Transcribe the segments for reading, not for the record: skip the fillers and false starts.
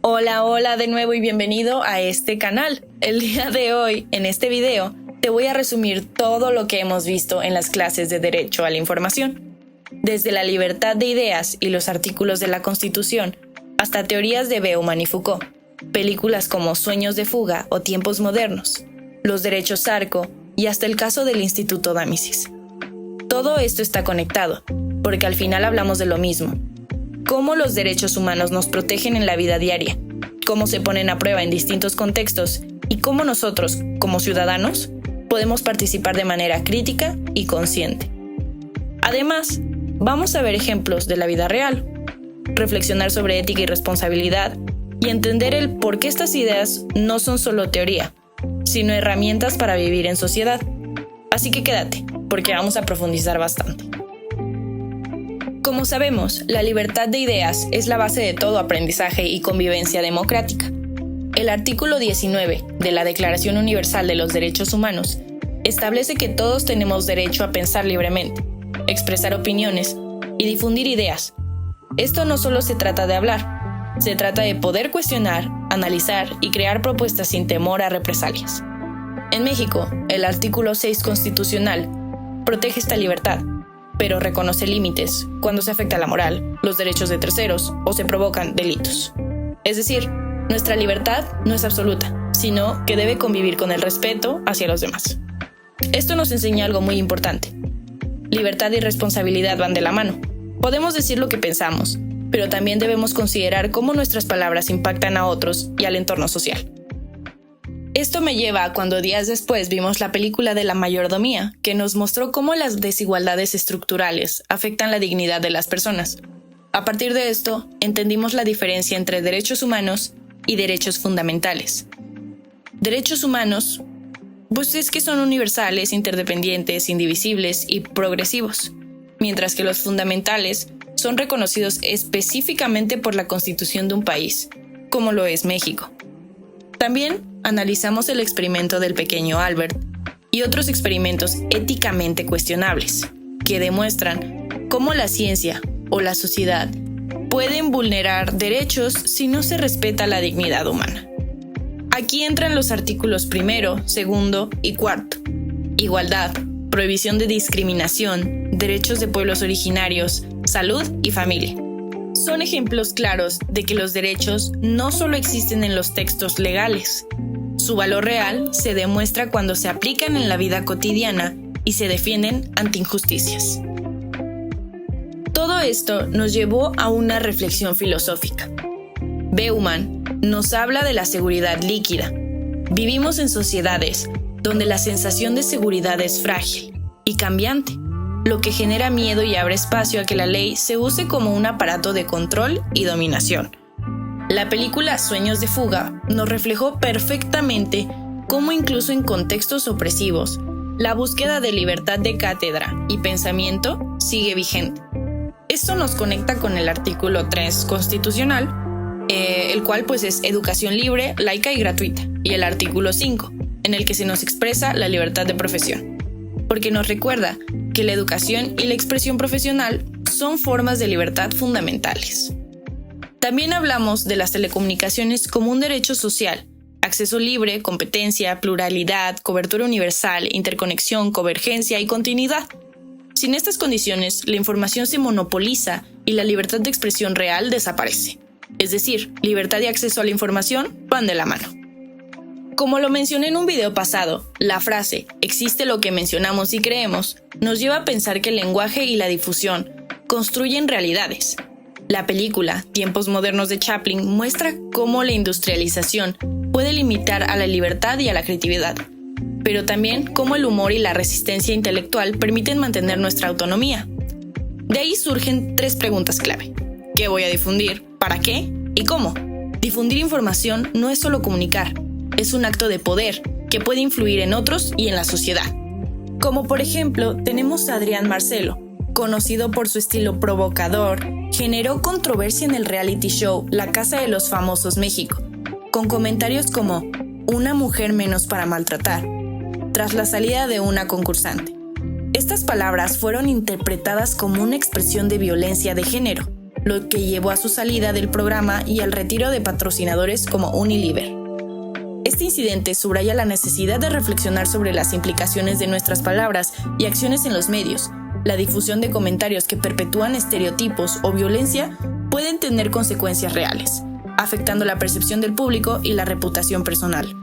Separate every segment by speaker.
Speaker 1: Hola, hola de nuevo y bienvenido a este canal. El día de hoy, en este video, te voy a resumir todo lo que hemos visto en las clases de Derecho a la Información. Desde la libertad de ideas y los artículos de la Constitución, hasta teorías de Bauman y Foucault, películas como Sueños de fuga o Tiempos modernos, los derechos Zarco y hasta el caso del Instituto D'Amicis. Todo esto está conectado, porque al final hablamos de lo mismo. Cómo los derechos humanos nos protegen en la vida diaria, cómo se ponen a prueba en distintos contextos y cómo nosotros, como ciudadanos, podemos participar de manera crítica y consciente. Además, vamos a ver ejemplos de la vida real, reflexionar sobre ética y responsabilidad y entender el por qué estas ideas no son solo teoría, sino herramientas para vivir en sociedad. Así que quédate, porque vamos a profundizar bastante. Como sabemos, la libertad de ideas es la base de todo aprendizaje y convivencia democrática. El artículo 19 de la Declaración Universal de los Derechos Humanos establece que todos tenemos derecho a pensar libremente, expresar opiniones y difundir ideas. Esto no solo se trata de hablar, se trata de poder cuestionar, analizar y crear propuestas sin temor a represalias. En México, el artículo 6 constitucional protege esta libertad, pero reconoce límites cuando se afecta la moral, los derechos de terceros o se provocan delitos. Es decir, nuestra libertad no es absoluta, sino que debe convivir con el respeto hacia los demás. Esto nos enseña algo muy importante. Libertad y responsabilidad van de la mano. Podemos decir lo que pensamos, pero también debemos considerar cómo nuestras palabras impactan a otros y al entorno social. Esto me lleva a cuando días después vimos la película de La Mayordomía, que nos mostró cómo las desigualdades estructurales afectan la dignidad de las personas. A partir de esto, entendimos la diferencia entre derechos humanos y derechos fundamentales. Derechos humanos, pues es que son universales, interdependientes, indivisibles y progresivos, mientras que los fundamentales son reconocidos específicamente por la Constitución de un país, como lo es México. También analizamos el experimento del pequeño Albert y otros experimentos éticamente cuestionables, que demuestran cómo la ciencia o la sociedad pueden vulnerar derechos si no se respeta la dignidad humana. Aquí entran los artículos 1, 2 y 4. Igualdad, prohibición de discriminación, derechos de pueblos originarios, salud y familia. Son ejemplos claros de que los derechos no solo existen en los textos legales. Su valor real se demuestra cuando se aplican en la vida cotidiana y se defienden ante injusticias. Todo esto nos llevó a una reflexión filosófica. Bauman nos habla de la seguridad líquida. Vivimos en sociedades donde la sensación de seguridad es frágil y cambiante, lo que genera miedo y abre espacio a que la ley se use como un aparato de control y dominación. La película Sueños de fuga nos reflejó perfectamente cómo incluso en contextos opresivos, la búsqueda de libertad de cátedra y pensamiento sigue vigente. Esto nos conecta con el artículo 3 constitucional, el cual pues es educación libre, laica y gratuita, y el artículo 5, en el que se nos expresa la libertad de profesión, porque nos recuerda que la educación y la expresión profesional son formas de libertad fundamentales. También hablamos de las telecomunicaciones como un derecho social, acceso libre, competencia, pluralidad, cobertura universal, interconexión, convergencia y continuidad. Sin estas condiciones, la información se monopoliza y la libertad de expresión real desaparece. Es decir, libertad y acceso a la información van de la mano. Como lo mencioné en un video pasado, la frase «existe lo que mencionamos y creemos» nos lleva a pensar que el lenguaje y la difusión construyen realidades. La película Tiempos modernos de Chaplin muestra cómo la industrialización puede limitar a la libertad y a la creatividad, pero también cómo el humor y la resistencia intelectual permiten mantener nuestra autonomía. De ahí surgen 3 preguntas clave. ¿Qué voy a difundir? ¿Para qué? ¿Y cómo? Difundir información no es solo comunicar, es un acto de poder que puede influir en otros y en la sociedad. Como por ejemplo, tenemos a Adrián Marcelo, conocido por su estilo provocador, generó controversia en el reality show La Casa de los Famosos México, con comentarios como «una mujer menos para maltratar», tras la salida de una concursante. Estas palabras fueron interpretadas como una expresión de violencia de género, lo que llevó a su salida del programa y al retiro de patrocinadores como Unilever. Este incidente subraya la necesidad de reflexionar sobre las implicaciones de nuestras palabras y acciones en los medios. La difusión de comentarios que perpetúan estereotipos o violencia pueden tener consecuencias reales, afectando la percepción del público y la reputación personal.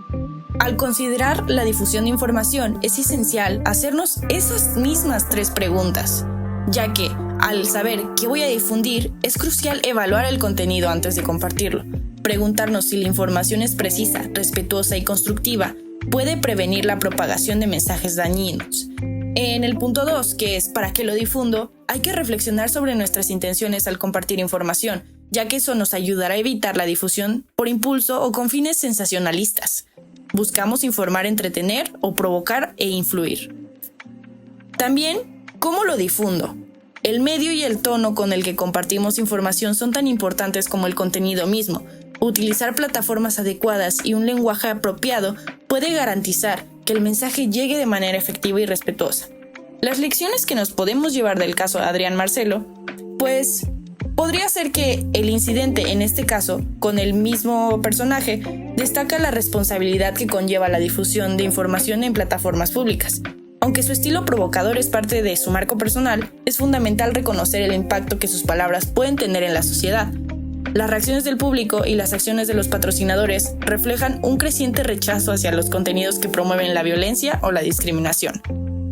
Speaker 1: Al considerar la difusión de información, es esencial hacernos esas mismas 3 preguntas, ya que, al saber qué voy a difundir, es crucial evaluar el contenido antes de compartirlo. Preguntarnos si la información es precisa, respetuosa y constructiva, puede prevenir la propagación de mensajes dañinos. En el punto 2, que es ¿para qué lo difundo?, hay que reflexionar sobre nuestras intenciones al compartir información, ya que eso nos ayudará a evitar la difusión por impulso o con fines sensacionalistas. Buscamos informar, entretener o provocar e influir. También, ¿cómo lo difundo? El medio y el tono con el que compartimos información son tan importantes como el contenido mismo. Utilizar plataformas adecuadas y un lenguaje apropiado puede garantizar que el mensaje llegue de manera efectiva y respetuosa. Las lecciones que nos podemos llevar del caso de Adrián Marcelo, pues podría ser que el incidente, en este caso, con el mismo personaje, destaca la responsabilidad que conlleva la difusión de información en plataformas públicas. Aunque su estilo provocador es parte de su marco personal, es fundamental reconocer el impacto que sus palabras pueden tener en la sociedad. Las reacciones del público y las acciones de los patrocinadores reflejan un creciente rechazo hacia los contenidos que promueven la violencia o la discriminación.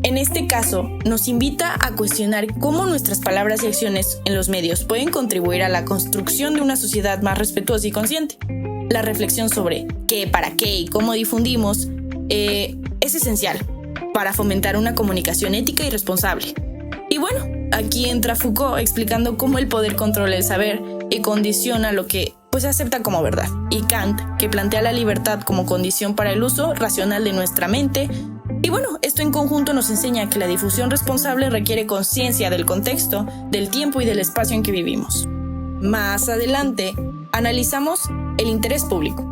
Speaker 1: En este caso, nos invita a cuestionar cómo nuestras palabras y acciones en los medios pueden contribuir a la construcción de una sociedad más respetuosa y consciente. La reflexión sobre qué, para qué y cómo difundimos es esencial para fomentar una comunicación ética y responsable. Y bueno, aquí entra Foucault explicando cómo el poder controla el saber y condiciona lo que se acepta como verdad. Y Kant, que plantea la libertad como condición para el uso racional de nuestra mente. Y bueno, esto en conjunto nos enseña que la difusión responsable requiere conciencia del contexto, del tiempo y del espacio en que vivimos. Más adelante, analizamos el interés público,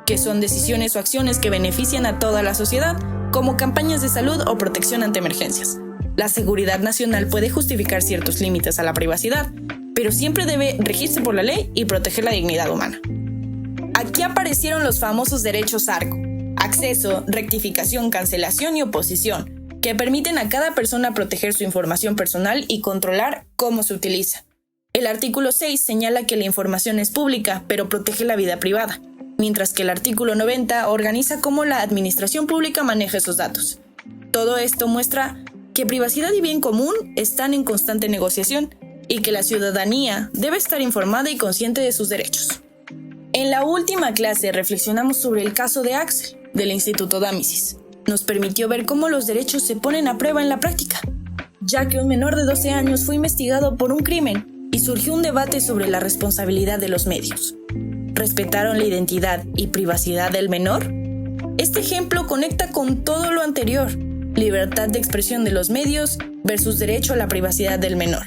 Speaker 1: que son decisiones o acciones que benefician a toda la sociedad, como campañas de salud o protección ante emergencias. La seguridad nacional puede justificar ciertos límites a la privacidad, pero siempre debe regirse por la ley y proteger la dignidad humana. Aquí aparecieron los famosos derechos ARCO: acceso, rectificación, cancelación y oposición, que permiten a cada persona proteger su información personal y controlar cómo se utiliza. El artículo 6 señala que la información es pública, pero protege la vida privada, mientras que el artículo 90 organiza cómo la administración pública maneja esos datos. Todo esto muestra que privacidad y bien común están en constante negociación y que la ciudadanía debe estar informada y consciente de sus derechos. En la última clase reflexionamos sobre el caso de Axel, del Instituto Dámisis. Nos permitió ver cómo los derechos se ponen a prueba en la práctica, ya que un menor de 12 años fue investigado por un crimen y surgió un debate sobre la responsabilidad de los medios. ¿Respetaron la identidad y privacidad del menor? Este ejemplo conecta con todo lo anterior: libertad de expresión de los medios versus derecho a la privacidad del menor.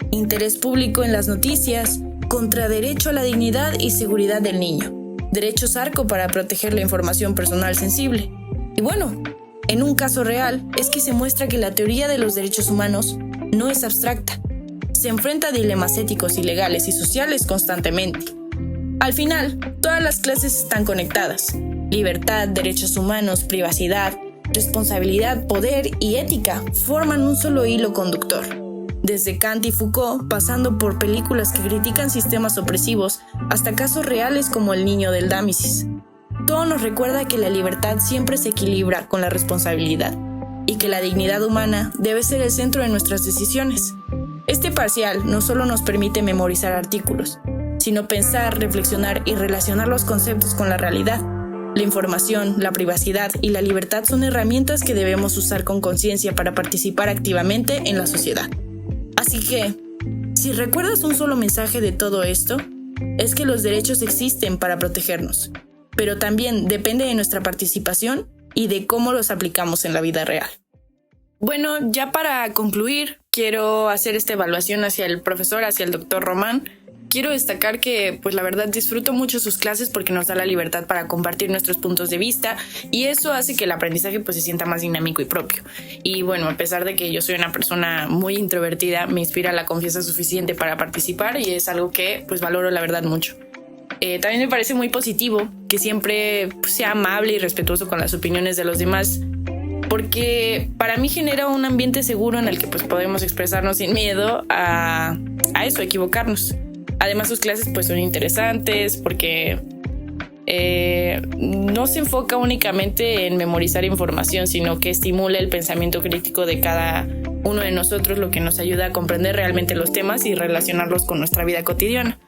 Speaker 1: Interés público en las noticias contra derecho a la dignidad y seguridad del niño. Derechos ARCO para proteger la información personal sensible. Y bueno, en un caso real es que se muestra que la teoría de los derechos humanos no es abstracta. Se enfrenta a dilemas éticos y legales y sociales constantemente. Al final, todas las clases están conectadas. Libertad, derechos humanos, privacidad, responsabilidad, poder y ética forman un solo hilo conductor. Desde Kant y Foucault, pasando por películas que critican sistemas opresivos, hasta casos reales como el niño del Dámisis. Todo nos recuerda que la libertad siempre se equilibra con la responsabilidad y que la dignidad humana debe ser el centro de nuestras decisiones. Este parcial no solo nos permite memorizar artículos, sino pensar, reflexionar y relacionar los conceptos con la realidad. La información, la privacidad y la libertad son herramientas que debemos usar con conciencia para participar activamente en la sociedad. Así que, si recuerdas un solo mensaje de todo esto, es que los derechos existen para protegernos, pero también depende de nuestra participación y de cómo los aplicamos en la vida real. Bueno, ya para concluir, quiero hacer esta evaluación hacia el profesor, hacia el doctor Román. Quiero destacar que, pues la verdad, disfruto mucho sus clases porque nos da la libertad para compartir nuestros puntos de vista y eso hace que el aprendizaje pues se sienta más dinámico y propio. Y bueno, a pesar de que yo soy una persona muy introvertida, me inspira la confianza suficiente para participar y es algo que pues valoro la verdad mucho. También me parece muy positivo que siempre pues, sea amable y respetuoso con las opiniones de los demás, porque para mí genera un ambiente seguro en el que pues podemos expresarnos sin miedo a eso, a equivocarnos. Además sus clases pues son interesantes porque no se enfoca únicamente en memorizar información, sino que estimula el pensamiento crítico de cada uno de nosotros, lo que nos ayuda a comprender realmente los temas y relacionarlos con nuestra vida cotidiana.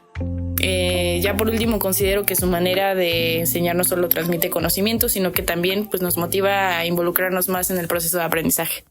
Speaker 1: Ya por último, considero que su manera de enseñar no solo transmite conocimiento, sino que también pues, nos motiva a involucrarnos más en el proceso de aprendizaje.